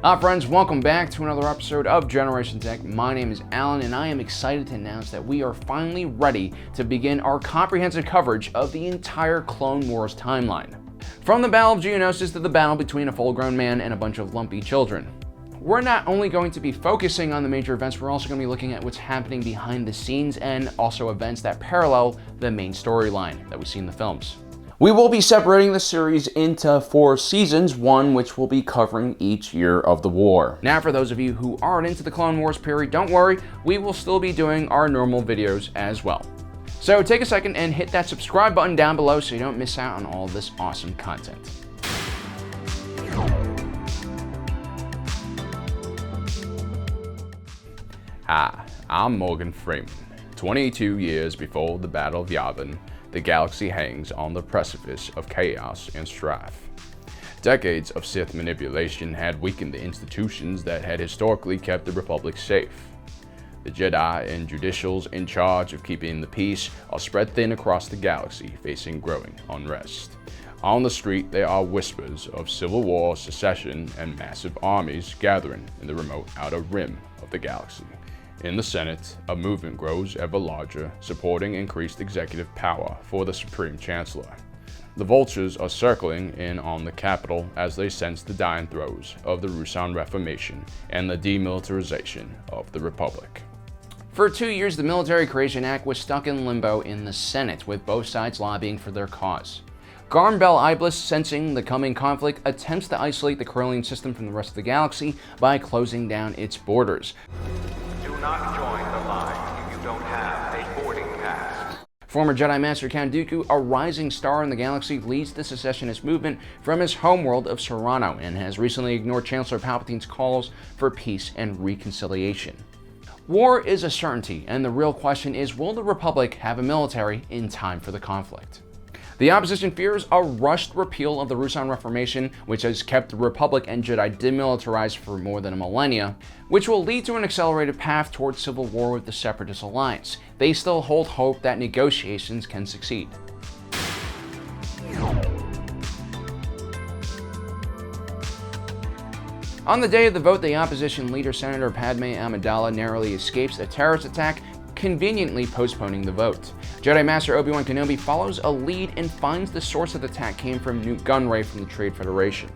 Friends, welcome back to another episode of Generation Tech. My name is Alan, and I am excited to announce that we are finally ready to begin our comprehensive coverage of the entire Clone Wars timeline. From the Battle of Geonosis to the battle between a full-grown man and a bunch of lumpy children. We're not only going to be focusing on the major events, we're also going to be looking at what's happening behind the scenes and also events that parallel the main storyline that we see in the films. We will be separating the series into 4 seasons, one which will be covering each year of the war. Now, for those of you who aren't into the Clone Wars period, don't worry, we will still be doing our normal videos as well. So take a second and hit that subscribe button down below so you don't miss out on all this awesome content. Hi, I'm Morgan Freeman. 22 years before the Battle of Yavin, the galaxy hangs on the precipice of chaos and strife. Decades of Sith manipulation had weakened the institutions that had historically kept the Republic safe. The Jedi and judicials in charge of keeping the peace are spread thin across the galaxy, facing growing unrest. On the street, there are whispers of civil war, secession, and massive armies gathering in the remote outer rim of the galaxy. In the Senate, a movement grows ever larger, supporting increased executive power for the Supreme Chancellor. The vultures are circling in on the Capitol as they sense the dying throes of the Ruusan Reformation and the demilitarization of the Republic. For 2 years, the Military Creation Act was stuck in limbo in the Senate, with both sides lobbying for their cause. Garm Bel Iblis, sensing the coming conflict, attempts to isolate the Corellian system from the rest of the galaxy by closing down its borders. Do not join the line if you don't have a boarding pass. Former Jedi Master Count Dooku, a rising star in the galaxy, leads the secessionist movement from his homeworld of Serrano and has recently ignored Chancellor Palpatine's calls for peace and reconciliation. War is a certainty, and the real question is, will the Republic have a military in time for the conflict? The opposition fears a rushed repeal of the Ruusan Reformation, which has kept the Republic and Jedi demilitarized for more than a millennia, which will lead to an accelerated path towards civil war with the Separatist Alliance. They still hold hope that negotiations can succeed. On the day of the vote, the opposition leader, Senator Padme Amidala, narrowly escapes a terrorist attack, conveniently postponing the vote. Jedi Master Obi-Wan Kenobi follows a lead and finds the source of the attack came from Newt Gunray from the Trade Federation.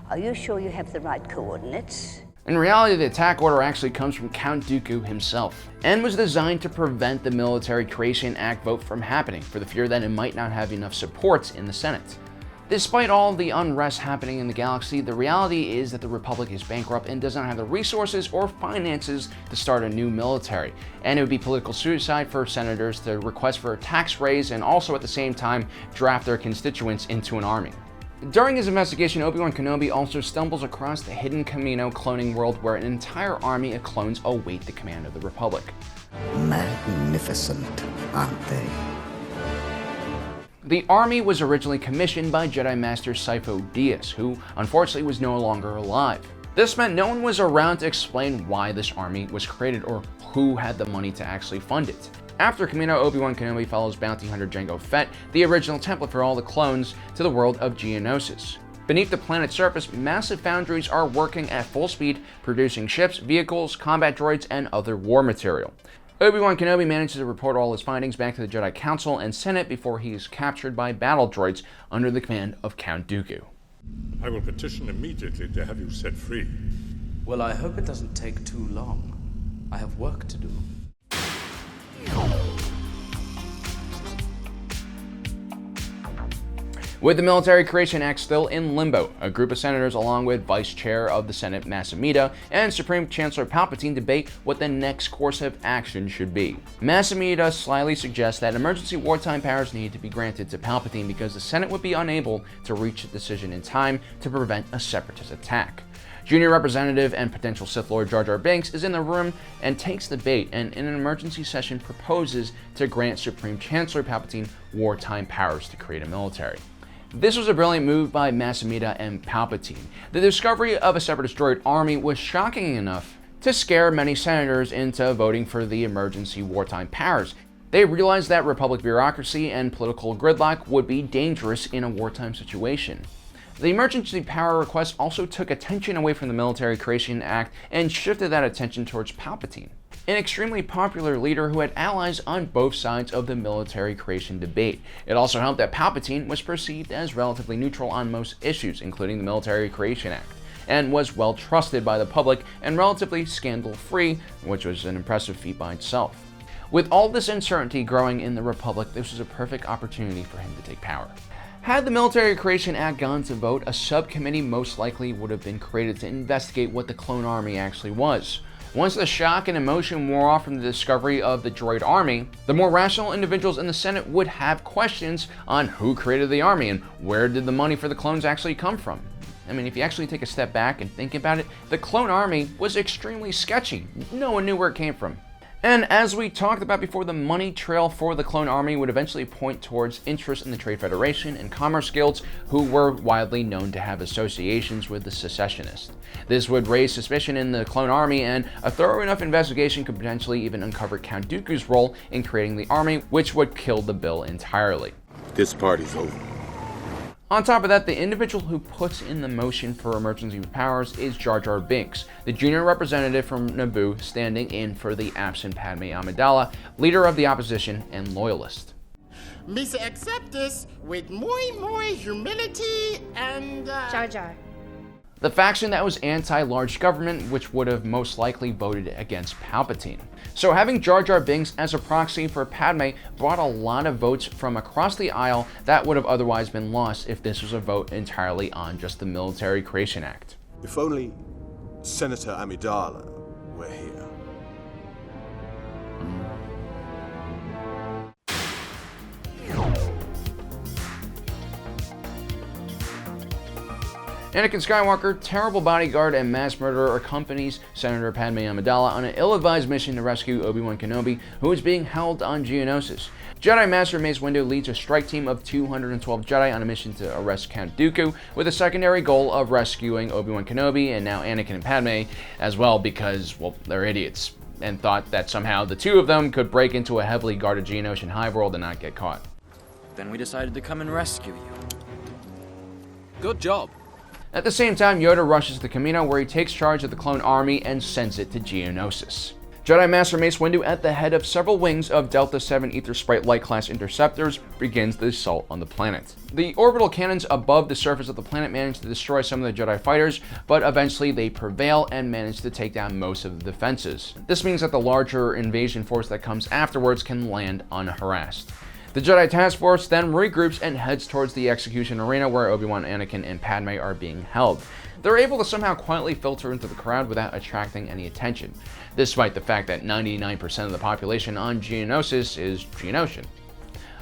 Are you sure you have the right coordinates? In reality, the attack order actually comes from Count Dooku himself, and was designed to prevent the Military Creation Act vote from happening, for the fear that it might not have enough supports in the Senate. Despite all the unrest happening in the galaxy, the reality is that the Republic is bankrupt and does not have the resources or finances to start a new military, and it would be political suicide for senators to request for a tax raise and also at the same time draft their constituents into an army. During his investigation, Obi-Wan Kenobi also stumbles across the hidden Kamino cloning world where an entire army of clones await the command of the Republic. Magnificent, aren't they? The army was originally commissioned by Jedi Master Sifo Dyas, who unfortunately was no longer alive. This meant no one was around to explain why this army was created or who had the money to actually fund it. After Kamino, Obi-Wan Kenobi follows bounty hunter Jango Fett, the original template for all the clones, to the world of Geonosis. Beneath the planet's surface, massive foundries are working at full speed, producing ships, vehicles, combat droids, and other war material. Obi-Wan Kenobi manages to report all his findings back to the Jedi Council and Senate before he is captured by battle droids under the command of Count Dooku. I will petition immediately to have you set free. Well, I hope it doesn't take too long. I have work to do. With the Military Creation Act still in limbo, a group of senators along with Vice Chair of the Senate Masamida and Supreme Chancellor Palpatine debate what the next course of action should be. Masamida slyly suggests that emergency wartime powers need to be granted to Palpatine because the Senate would be unable to reach a decision in time to prevent a Separatist attack. Junior Representative and potential Sith Lord Jar Jar Binks is in the room and takes the bait, and in an emergency session proposes to grant Supreme Chancellor Palpatine wartime powers to create a military. This was a brilliant move by Masamida and Palpatine. The discovery of a Separatist droid army was shocking enough to scare many senators into voting for the emergency wartime powers. They realized that Republic bureaucracy and political gridlock would be dangerous in a wartime situation. The emergency power request also took attention away from the Military Creation Act and shifted that attention towards Palpatine, an extremely popular leader who had allies on both sides of the military creation debate. It also helped that Palpatine was perceived as relatively neutral on most issues, including the Military Creation Act, and was well trusted by the public and relatively scandal-free, which was an impressive feat by itself. With all this uncertainty growing in the Republic, this was a perfect opportunity for him to take power. Had the Military Creation Act gone to vote, a subcommittee most likely would have been created to investigate what the clone army actually was. Once the shock and emotion wore off from the discovery of the droid army, the more rational individuals in the Senate would have questions on who created the army and where did the money for the clones actually come from. I mean, if you actually take a step back and think about it, the clone army was extremely sketchy. No one knew where it came from. And as we talked about before, the money trail for the clone army would eventually point towards interest in the Trade Federation and commerce guilds, who were widely known to have associations with the secessionists. This would raise suspicion in the clone army, and a thorough enough investigation could potentially even uncover Count Dooku's role in creating the army, which would kill the bill entirely. This party's over. On top of that, the individual who puts in the motion for emergency powers is Jar Jar Binks, the junior representative from Naboo standing in for the absent Padme Amidala, leader of the opposition and loyalist. Misa accept this with more humility and Jar Jar. The faction that was anti-large government, which would have most likely voted against Palpatine. So having Jar Jar Binks as a proxy for Padme brought a lot of votes from across the aisle that would have otherwise been lost if this was a vote entirely on just the Military Creation Act. If only Senator Amidala were here. Anakin Skywalker, terrible bodyguard and mass murderer, accompanies Senator Padme Amidala on an ill-advised mission to rescue Obi-Wan Kenobi, who is being held on Geonosis. Jedi Master Mace Windu leads a strike team of 212 Jedi on a mission to arrest Count Dooku, with a secondary goal of rescuing Obi-Wan Kenobi and now Anakin and Padme as well, because, well, they're idiots, and thought that somehow the two of them could break into a heavily guarded Geonosian hive world and not get caught. Then we decided to come and rescue you. Good job. At the same time, Yoda rushes to Kamino, where he takes charge of the clone army and sends it to Geonosis. Jedi Master Mace Windu, at the head of several wings of Delta 7 Aether Sprite Light class interceptors, begins the assault on the planet. The orbital cannons above the surface of the planet manage to destroy some of the Jedi fighters, but eventually they prevail and manage to take down most of the defenses. This means that the larger invasion force that comes afterwards can land unharassed. The Jedi Task Force then regroups and heads towards the execution arena where Obi-Wan, Anakin, and Padme are being held. They're able to somehow quietly filter into the crowd without attracting any attention, despite the fact that 99% of the population on Geonosis is Geonosian.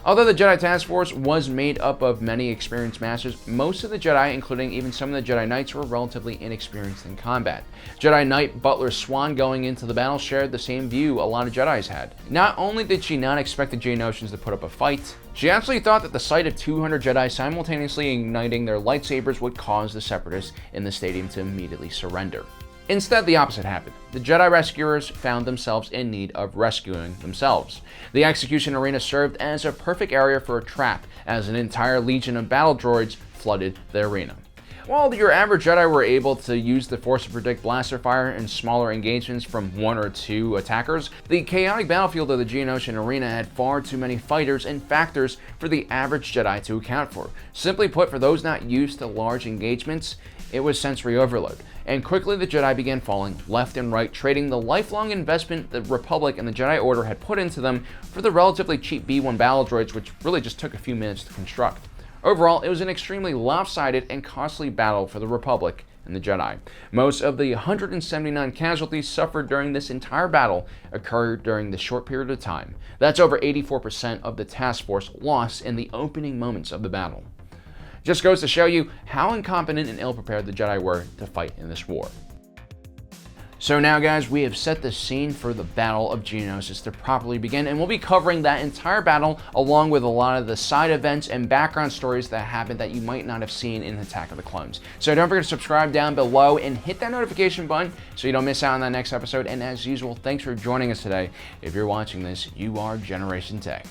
Although the Jedi Task Force was made up of many experienced masters, most of the Jedi, including even some of the Jedi Knights, were relatively inexperienced in combat. Jedi Knight Butler Swan going into the battle shared the same view a lot of Jedis had. Not only did she not expect the Geonosians to put up a fight, she actually thought that the sight of 200 Jedi simultaneously igniting their lightsabers would cause the Separatists in the stadium to immediately surrender. Instead, the opposite happened. The Jedi rescuers found themselves in need of rescuing themselves. The execution arena served as a perfect area for a trap, as an entire legion of battle droids flooded the arena. While your average Jedi were able to use the Force to predict blaster fire in smaller engagements from 1 or 2 attackers, the chaotic battlefield of the Geonosian arena had far too many fighters and factors for the average Jedi to account for. Simply put, for those not used to large engagements, it was sensory overload, and quickly the Jedi began falling left and right, trading the lifelong investment the Republic and the Jedi Order had put into them for the relatively cheap B-1 battle droids, which really just took a few minutes to construct. Overall, it was an extremely lopsided and costly battle for the Republic and the Jedi. Most of the 179 casualties suffered during this entire battle occurred during the short period of time. That's over 84% of the task force lost in the opening moments of the battle. Just goes to show you how incompetent and ill-prepared the Jedi were to fight in this war. So now guys, we have set the scene for the Battle of Geonosis to properly begin, and we'll be covering that entire battle along with a lot of the side events and background stories that happened that you might not have seen in Attack of the Clones. So don't forget to subscribe down below and hit that notification button so you don't miss out on that next episode. And as usual, thanks for joining us today. If you're watching this, you are Generation Tech.